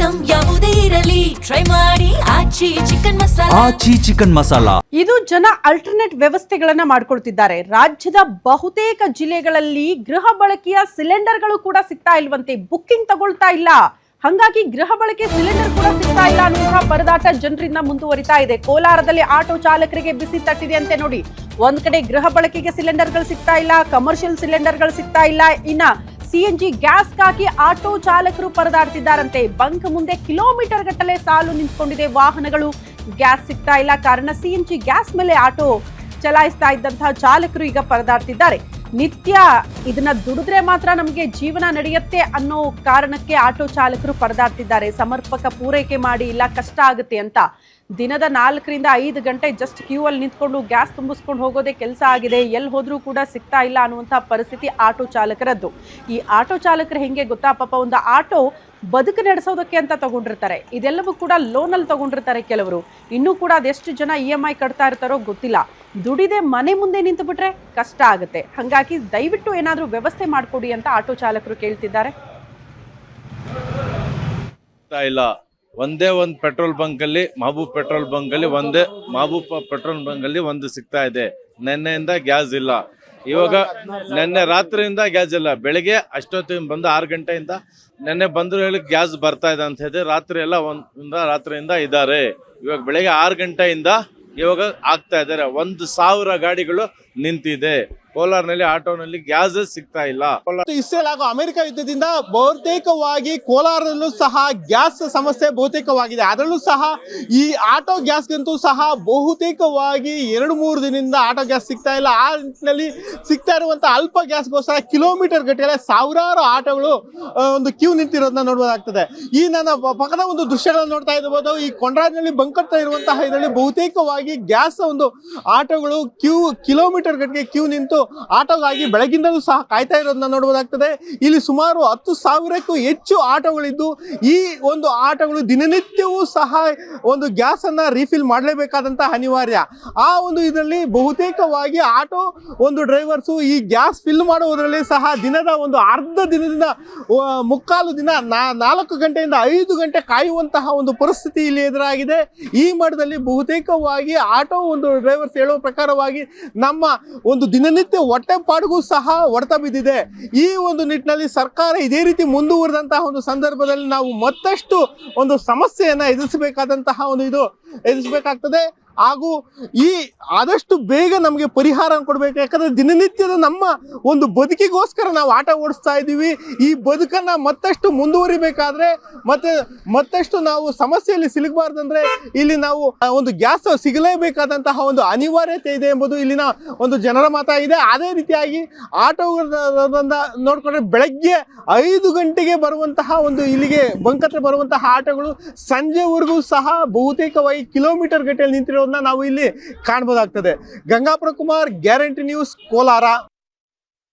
Item ಯಾವುದೇ ಇರಲಿ try ಮಾಡಿ ಆಚಿ ಚಿಕನ್ ಮಸಾಲಾ. ಇದು ಜನ ಅಲ್ಟರ್ನೇಟ್ ವ್ಯವಸ್ಥೆಗಳನ್ನ ಮಾಡ್ಕೊಳ್ತಿದ್ದಾರೆ. ರಾಜ್ಯದ ಬಹುತೇಕ ಜಿಲ್ಲೆಗಳಲ್ಲಿ ಗೃಹ ಬಳಕೆಯ ಸಿಲಿಂಡರ್ಗಳು ಕೂಡ ಸಿಗ್ತಾ ಇಲ್ವಂತೆ, ಬುಕ್ಕಿಂಗ್ ತಗೊಳ್ತಾ ಇಲ್ಲ. ಹಾಗಾಗಿ ಗೃಹ ಬಳಕೆ ಸಿಲಿಂಡರ್ ಕೂಡ ಸಿಗ್ತಾ ಇಲ್ಲ ಅನ್ನುವಂತಹ ಪರದಾಟ ಜನರಿಂದ ಮುಂದುವರಿತಾ ಇದೆ. ಕೋಲಾರದಲ್ಲಿ ಆಟೋ ಚಾಲಕರಿಗೆ ಬಿಸಿ ತಟ್ಟಿದೆ ಅಂತೆ ನೋಡಿ. ಒಂದ್ ಕಡೆ ಗೃಹ ಬಳಕೆಗೆ ಸಿಲಿಂಡರ್ಗಳು ಸಿಗ್ತಾ ಇಲ್ಲ, ಕಮರ್ಷಿಯಲ್ ಸಿಲಿಂಡರ್ಗಳು ಸಿಗ್ತಾ ಇಲ್ಲ, ಇನ್ನ CNG ಗ್ಯಾಸ್ ಹಾಕಿ ಆಟೋ ಚಾಲಕರು ಪರದಾಡ್ತಿದ್ದಾರಂತೆ. ಬಂಕ್ ಮುಂದೆ ಕಿಲೋಮೀಟರ್ ಗಟ್ಟಲೆ ಸಾಲು ನಿಂತ್ಕೊಂಡಿದೆ ವಾಹನಗಳು. ಗ್ಯಾಸ್ ಸಿಗ್ತಾ ಇಲ್ಲ ಕಾರಣ CNG ಗ್ಯಾಸ್ ಮೇಲೆ ಆಟೋ ಚಲಾಯಿಸ್ತಾ ಇದ್ದಂತಹ ಚಾಲಕರು ಈಗ ಪರದಾಡ್ತಿದ್ದಾರೆ. ನಿತ್ಯ ಇದನ್ನ ದುಡಿದ್ರೆ ಮಾತ್ರ ನಮಗೆ ಜೀವನ ನಡೆಯುತ್ತೆ ಅನ್ನೋ ಕಾರಣಕ್ಕೆ ಆಟೋ ಚಾಲಕರು ಪರದಾಡ್ತಿದ್ದಾರೆ. ಸಮರ್ಪಕ ಪೂರೈಕೆ ಮಾಡಿ ಇಲ್ಲ ಕಷ್ಟ ಆಗುತ್ತೆ ಅಂತ ದಿನದ 4 ರಿಂದ 5 ಗಂಟೆ ಜಸ್ಟ್ ಕ್ಯೂ ಅಲ್ಲಿ ನಿಂತ್ಕೊಂಡು ಗ್ಯಾಸ್ ತುಂಬಿಸ್ಕೊಂಡು ಹೋಗೋದೇ ಕೆಲಸ ಆಗಿದೆ. ಎಲ್ಲಿ ಹೋದ್ರೂ ಕೂಡ ಸಿಗ್ತಾ ಇಲ್ಲ ಅನ್ನುವಂಥ ಪರಿಸ್ಥಿತಿ ಆಟೋ ಚಾಲಕರದ್ದು. ಈ ಆಟೋ ಚಾಲಕರು ಹೆಂಗೆ ಗೊತ್ತಾ, ಪಾಪ ಒಂದು ಆಟೋ ಬದುಕು ನಡೆಸೋದಕ್ಕೆ ಅಂತ ತಗೊಂಡಿರ್ತಾರೆ. ಇದೆಲ್ಲವೂ ಕೂಡ ಲೋನಲ್ಲಿ ತಗೊಂಡಿರ್ತಾರೆ ಕೆಲವರು. ಇನ್ನೂ ಕೂಡ ಅದೆಷ್ಟು ಜನ EMI ಕಟ್ತಾ ಇರ್ತಾರೋ ಗೊತ್ತಿಲ್ಲ. ದುಡಿದೆ ಮನೆ ಮುಂದೆ ನಿಂತು ಬಿಟ್ರೆ ಕಷ್ಟ ಆಗುತ್ತೆ. ಹಾಗಾಗಿ ದಯವಿಟ್ಟು ಏನಾದರೂ ವ್ಯವಸ್ಥೆ ಮಾಡಿಕೊಡಿ ಅಂತ ಆಟೋ ಚಾಲಕರು ಕೇಳ್ತಿದ್ದಾರೆ. ಇಲ್ಲ, ಒಂದೇ ಒಂದು ಪೆಟ್ರೋಲ್ ಬಂಕ್ ಅಲ್ಲಿ ಮಹಬೂಬ್ ಪೆಟ್ರೋಲ್ ಬಂಕ್ ಅಲ್ಲಿ ಒಂದೇ ಮಹಬೂಬ್ ಪೆಟ್ರೋಲ್ ಬಂಕ್ ಅಲ್ಲಿ ಒಂದು ಸಿಗ್ತಾ ಇದೆ. ನಿನ್ನೆಯಿಂದ ಗ್ಯಾಸ್ ಇಲ್ಲ. ಇವಾಗ ನಿನ್ನೆ ರಾತ್ರಿಯಿಂದ ಗ್ಯಾಸ್ ಇಲ್ಲ. ಬೆಳಿಗ್ಗೆ ಅಷ್ಟೊತ್ತಿಗೆ ಬಂದು 6 ಗಂಟೆಯಿಂದ ನೆನ್ನೆ ಬಂದ್ರು ಹೇಳಿ ಗ್ಯಾಸ್ ಬರ್ತಾ ಇದೆ ಅಂತ ಹೇಳಿ ರಾತ್ರಿ ಎಲ್ಲ ರಾತ್ರಿಯಿಂದ ಇದ್ದಾರೆ. ಇವಾಗ ಬೆಳಿಗ್ಗೆ 6 ಗಂಟೆಯಿಂದ ಇವಾಗ ಆಗ್ತಾ ಇದ್ದಾರೆ. 1,000 ಗಾಡಿಗಳು ನಿಂತಿದೆ. ಕೋಲಾರ್ನಲ್ಲಿ ಆಟೋನಲ್ಲಿ ಗ್ಯಾಸ್ ಸಿಗ್ತಾ ಇಲ್ಲ. ಇಸ್ರೇಲ್ ಹಾಗೂ ಅಮೆರಿಕ ಯುದ್ಧದಿಂದ ಬಹುತೇಕವಾಗಿ ಕೋಲಾರದಲ್ಲೂ ಸಹ ಗ್ಯಾಸ್ ಸಮಸ್ಯೆ ಬಹುತೇಕವಾಗಿದೆ. ಅದರಲ್ಲೂ ಸಹ ಈ ಆಟೋ ಗ್ಯಾಸ್ಗಂತೂ ಸಹ ಬಹುತೇಕವಾಗಿ 2-3 ದಿನದಿಂದ ಆಟೋ ಗ್ಯಾಸ್ ಸಿಗ್ತಾ ಇಲ್ಲ. ಆ ನಿಟ್ಟಿನಲ್ಲಿ ಸಿಗ್ತಾ ಇರುವಂತ ಅಲ್ಪ ಗ್ಯಾಸ್ಗೋಸ್ಕರ ಕಿಲೋಮೀಟರ್ ಗಟ್ಟಲೆ ಸಾವಿರಾರು ಆಟೋಗಳು ಒಂದು ಕ್ಯೂ ನಿಂತಿರೋದನ್ನ ನೋಡಬಹುದಾಗ್ತದೆ. ಈ ನನ್ನ ಪಕ್ಕದ ಒಂದು ದೃಶ್ಯಗಳನ್ನು ನೋಡ್ತಾ ಇರಬಹುದು. ಈ ಕೊಂಡ್ರಾಜ್ನಲ್ಲಿ ಬಂಕರ್ತಾ ಇರುವಂತಹ ಇದರಲ್ಲಿ ಬಹುತೇಕವಾಗಿ ಗ್ಯಾಸ್ ಒಂದು ಆಟೋಗಳು ಕಿಲೋಮೀಟರ್ ಗಟ್ಟಲೆ ಕ್ಯೂ ನಿಂತು ಆಟೋಗಾಗಿ ಬೆಳಗಿಂದಲೂ ಸಹ ಕಾಯ್ತಾ ಇರೋದನ್ನ ನೋಡಬಹುದಾಗ್ತದೆ. ಇಲ್ಲಿ ಸುಮಾರು 10,000ಕ್ಕೂ ಹೆಚ್ಚು ಆಟೋಗಳಿದ್ದು ಈ ಒಂದು ಆಟೋಗಳು ದಿನನಿತ್ಯವೂ ಸಹ ಒಂದು ಗ್ಯಾಸ್ ಅನ್ನ ರೀಫಿಲ್ ಮಾಡಲೇಬೇಕಾದಂತಹ ಅನಿವಾರ್ಯ. ಆ ಒಂದು ಇದರಲ್ಲಿ ಬಹುತೇಕವಾಗಿ ಆಟೋ ಒಂದು ಡ್ರೈವರ್ಸು ಈ ಗ್ಯಾಸ್ ಫಿಲ್ ಮಾಡುವುದರಲ್ಲಿ ಸಹ ದಿನದ ಒಂದು ಅರ್ಧ ದಿನದಿಂದ ಮುಕ್ಕಾಲು ದಿನ 4 ಗಂಟೆಯಿಂದ 5 ಗಂಟೆ ಕಾಯುವಂತಹ ಒಂದು ಪರಿಸ್ಥಿತಿ ಇಲ್ಲಿ ಎದುರಾಗಿದೆ. ಈ ಮಟ್ಟದಲ್ಲಿ ಬಹುತೇಕವಾಗಿ ಆಟೋ ಒಂದು ಡ್ರೈವರ್ಸ್ ಹೇಳುವ ಪ್ರಕಾರವಾಗಿ ನಮ್ಮ ಒಂದು ದಿನನಿತ್ಯ ಹೊಟ್ಟೆ ಪಾಡಿಗೂ ಸಹ ಹೊಡೆತ ಬಿದ್ದಿದೆ. ಈ ಒಂದು ನಿಟ್ಟಿನಲ್ಲಿ ಸರ್ಕಾರ ಇದೇ ರೀತಿ ಮುಂದುವರೆದಂತಹ ಒಂದು ಸಂದರ್ಭದಲ್ಲಿ ನಾವು ಮತ್ತಷ್ಟು ಒಂದು ಸಮಸ್ಯೆಯನ್ನ ಎದುರಿಸಬೇಕಾಗ್ತದೆ. ಹಾಗೂ ಈ ಆದಷ್ಟು ಬೇಗ ನಮಗೆ ಪರಿಹಾರ ಕೊಡಬೇಕು. ಯಾಕಂದರೆ ದಿನನಿತ್ಯದ ನಮ್ಮ ಒಂದು ಬದುಕಿಗೋಸ್ಕರ ನಾವು ಆಟ ಓಡಿಸ್ತಾ ಇದ್ದೀವಿ. ಈ ಬದುಕನ್ನು ಮತ್ತಷ್ಟು ಮುಂದುವರಿಬೇಕಾದ್ರೆ ಮತ್ತಷ್ಟು ನಾವು ಸಮಸ್ಯೆಯಲ್ಲಿ ಸಿಲುಕಬಾರ್ದಂದ್ರೆ ಇಲ್ಲಿ ನಾವು ಒಂದು ಗ್ಯಾಸ್ ಸಿಗಲೇಬೇಕಾದಂತಹ ಒಂದು ಅನಿವಾರ್ಯತೆ ಇದೆ ಎಂಬುದು ಇಲ್ಲಿನ ಒಂದು ಜನರ ಮಾತಾಗಿದೆ. ಅದೇ ರೀತಿಯಾಗಿ ಆಟೋಗಳನ್ನ ನೋಡಿಕೊಂಡ್ರೆ ಬೆಳಗ್ಗೆ 5 ಗಂಟೆಗೆ ಬರುವಂತಹ ಒಂದು ಇಲ್ಲಿಗೆ ಬಂಕತ್ರ ಬರುವಂತಹ ಆಟೋಗಳು ಸಂಜೆವರೆಗೂ ಸಹ ಬಹುತೇಕವಾಗಿ ಕಿಲೋಮೀಟರ್ ಗಟ್ಟಲೆ ನಿಂತಿರೋ ನಾವು ಇಲ್ಲಿ ಕಾಣಬಹುದಾಗ್ತದೆ. Gangapura Kumar, guarantee news, Kolar.